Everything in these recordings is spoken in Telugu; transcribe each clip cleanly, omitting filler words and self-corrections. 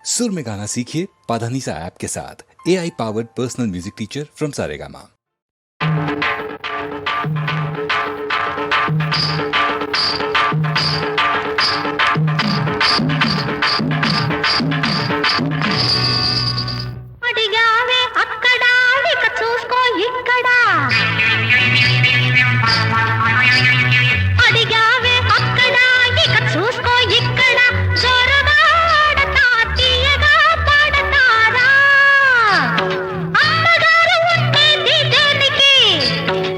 सुर में गाना सीखिए पाधानीसा ऐप के साथ। AI powered personal music teacher from Saregama. అడిగావే అక్కడ ఇక చూసుకో ఇక్కడ అడిగావే అక్కడ ఇక చూసుకో ఇక్కడ చొరబాడతా తీయగా పాడతారా అమ్మగారు ఉండేది దేనికి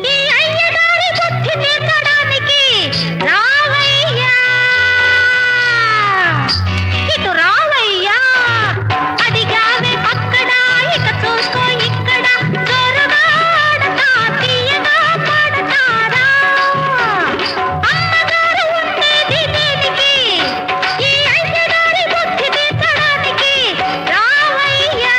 ఈ అయ్యగారి బుద్ధి తీర్చడానికి రావయ్యా ఇటు రావయ్యా అడిగావే అక్కడ ఇక చూసుకో ఇక్కడ చొరబాడతా తీయగా పాడతారా అమ్మగారు ఉండేది దేనికి ఈ అయ్యగారి బుద్ధి తీర్చడానికి రావయ్యా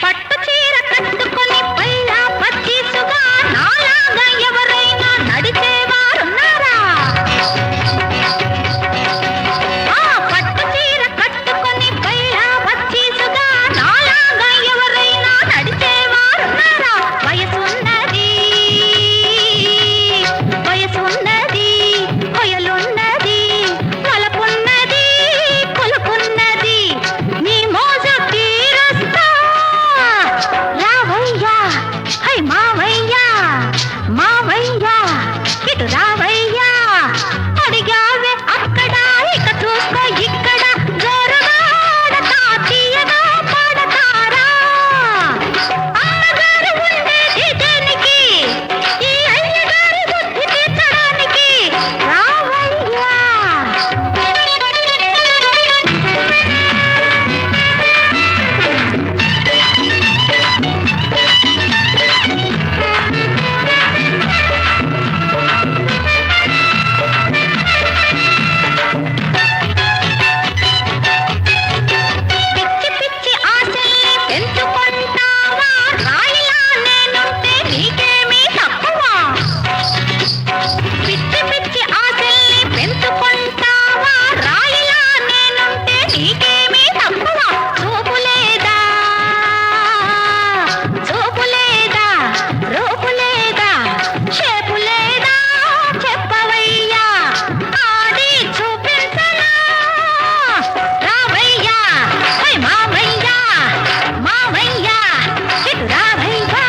పట్టు చీర కట్టుకొని పైలా పచ్చీసుగా నాలాగా ఎవరైనా నడిచేవారున్నారా ఆ పట్టు చీర కట్టుకొని పైలా పచ్చీసుగా నాలాగా ఎవరైనా నడిచేవారున్నారా వయసున్నది కొయలున్నది వలపున్నది కొలుపున్నది నీ మోజు తీరుస్తా రావయ్యా హై మావయ్యా ఇటు రావయ్యా అడిగావే అక్కడ ఇక చూసుకో ఇక్కడ జోరుగాడతా తీయగా పాడతారా అమ్మగారు ఉండేది దేనికి ఈ అయ్యగారి బుద్ధి తీర్చడానికి రావయ్యా పిచ్చి పిచ్చి ఆశల్ని పెంచుకుంటావా రాయిలా నేనుంటే నీకేమీ తక్కువ పిచ్చి పిచ్చి ఆశల్ని పెంచుకుంటావా రాయిలా నేనుంటే నీకేమీ తక్కువ చూపు లేదా రూపు లేదా షేపు లేదా చెప్పవయ్యా ఆడి చూపించనా రావయ్యా హై మావయ్యా ఇటు రావయ్యా